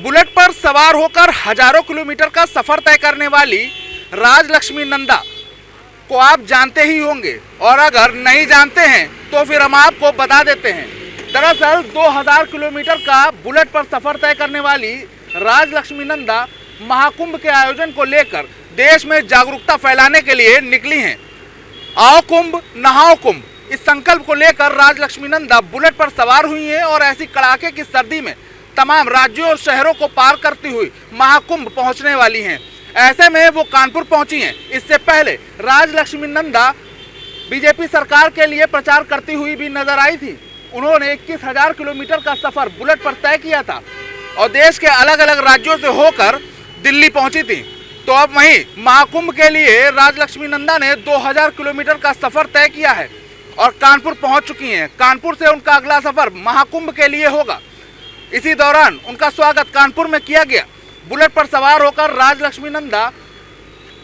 Bullet पर सवार होकर हजारों किलोमीटर का सफर तय करने वाली राजलक्ष्मी नंदा को आप जानते ही होंगे, और अगर नहीं जानते हैं तो फिर हम आपको बता देते हैं। दरअसल 2000 किलोमीटर का बुलेट पर सफर तय करने वाली राजलक्ष्मी नंदा महाकुंभ के आयोजन को लेकर देश में जागरूकता फैलाने के लिए निकली हैं। आओ कुंभ नहाओ कुंभ, इस संकल्प को लेकर राजलक्ष्मी नंदा बुलेट पर सवार हुई हैं और ऐसी कड़ाके की सर्दी में तमाम राज्यों और शहरों को पार करती हुई महाकुंभ पहुंचने वाली हैं। ऐसे में वो कानपुर पहुंची हैं। इससे पहले राजलक्ष्मी नंदा बीजेपी सरकार के लिए प्रचार करती हुई भी नजर आई थी। उन्होंने 21,000 किलोमीटर का सफर बुलेट पर तय किया था और देश के अलग अलग राज्यों से होकर दिल्ली पहुंची थी। तो अब वहीं महाकुंभ के लिए राजलक्ष्मी नंदा ने 2000 किलोमीटर का सफर तय किया है और कानपुर पहुंच चुकी हैं। कानपुर से उनका अगला सफर महाकुंभ के लिए होगा। इसी दौरान उनका स्वागत कानपुर में किया गया। बुलेट पर सवार होकर राजलक्ष्मी नंदा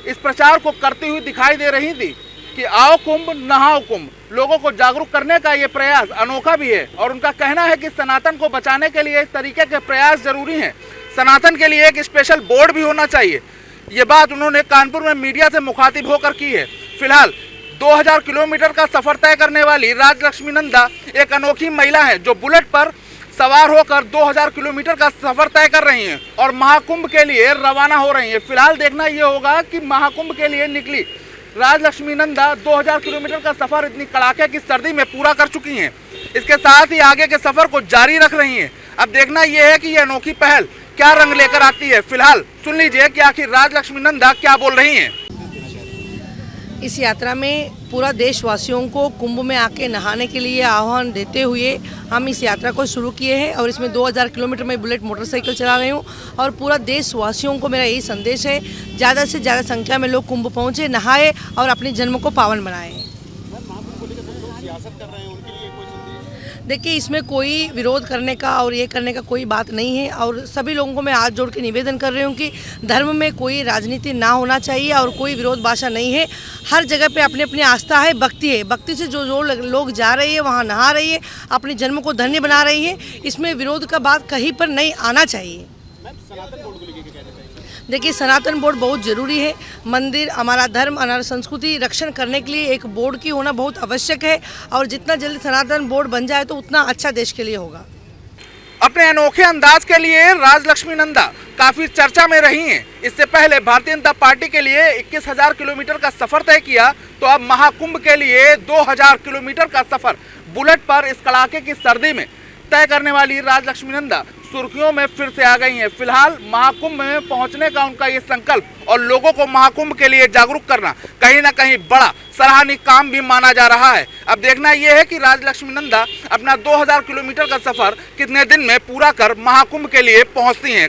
इस प्रचार को करती हुई दिखाई दे रही थी कि आओ कुंभ नहाओ कुंभ। लोगों को जागरूक करने का ये प्रयास अनोखा भी है और उनका कहना है कि सनातन को बचाने के लिए इस तरीके के प्रयास जरूरी हैं। सनातन के लिए एक स्पेशल बोर्ड भी होना चाहिए। ये बात उन्होंने कानपुर में मीडिया से मुखातिब होकर की है। फिलहाल 2000 किलोमीटर का सफर तय करने वाली राजलक्ष्मी नंदा एक अनोखी महिला है जो बुलेट पर सवार होकर 2000 किलोमीटर का सफर तय कर रही हैं और महाकुंभ के लिए रवाना हो रही हैं। फिलहाल देखना ये होगा कि महाकुंभ के लिए निकली राजलक्ष्मी नंदा 2000 किलोमीटर का सफर इतनी कड़ाके की सर्दी में पूरा कर चुकी हैं। इसके साथ ही आगे के सफर को जारी रख रही हैं। अब देखना यह है कि ये अनोखी पहल क्या रंग लेकर आती है। फिलहाल सुन लीजिए कि आखिर राजलक्ष्मी नंदा क्या बोल रही हैं। इस यात्रा में पूरा देशवासियों को कुंभ में आके नहाने के लिए आह्वान देते हुए हम इस यात्रा को शुरू किए हैं और इसमें 2000 किलोमीटर में बुलेट मोटरसाइकिल चला रही हूँ और पूरा देशवासियों को मेरा यही संदेश है, ज़्यादा से ज़्यादा संख्या में लोग कुंभ पहुँचे, नहाए और अपने जन्म को पावन बनाएं। देखिए, इसमें कोई विरोध करने का और ये करने का कोई बात नहीं है और सभी लोगों को मैं हाथ जोड़ के निवेदन कर रही हूँ कि धर्म में कोई राजनीति ना होना चाहिए और कोई विरोध भाषा नहीं है। हर जगह पे अपनी अपनी आस्था है, भक्ति है। भक्ति से जो लोग जा रही है, वहाँ नहा रही है, अपने जन्म को धन्य बना रही है। इसमें विरोध का बात कहीं पर नहीं आना चाहिए। देखिए, सनातन बोर्ड बहुत ज़रूरी है। मंदिर, हमारा धर्म, हमारा संस्कृति रक्षण करने के लिए एक बोर्ड की होना बहुत आवश्यक है और जितना जल्दी सनातन बोर्ड बन जाए तो उतना अच्छा देश के लिए होगा। अपने अनोखे अंदाज के लिए राजलक्ष्मी नंदा काफी चर्चा में रही हैं। इससे पहले भारतीय जनता पार्टी के लिए 21,000 किलोमीटर का सफर तय किया, तो अब महाकुंभ के लिए 2000 किलोमीटर का सफर बुलेट पर इस कड़ाके की सर्दी में तय करने वाली राजलक्ष्मी नंदा सुर्खियों में फिर से आ गई हैं। फिलहाल महाकुंभ में पहुंचने का उनका ये संकल्प और लोगों को महाकुंभ के लिए जागरूक करना कहीं ना कहीं बड़ा सराहनीय काम भी माना जा रहा है। अब देखना यह है कि राजलक्ष्मी नंदा अपना 2000 किलोमीटर का सफर कितने दिन में पूरा कर महाकुंभ के लिए पहुंचती हैं।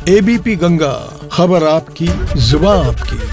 एबीपी गंगा, खबर आपकी, जुबान आपकी।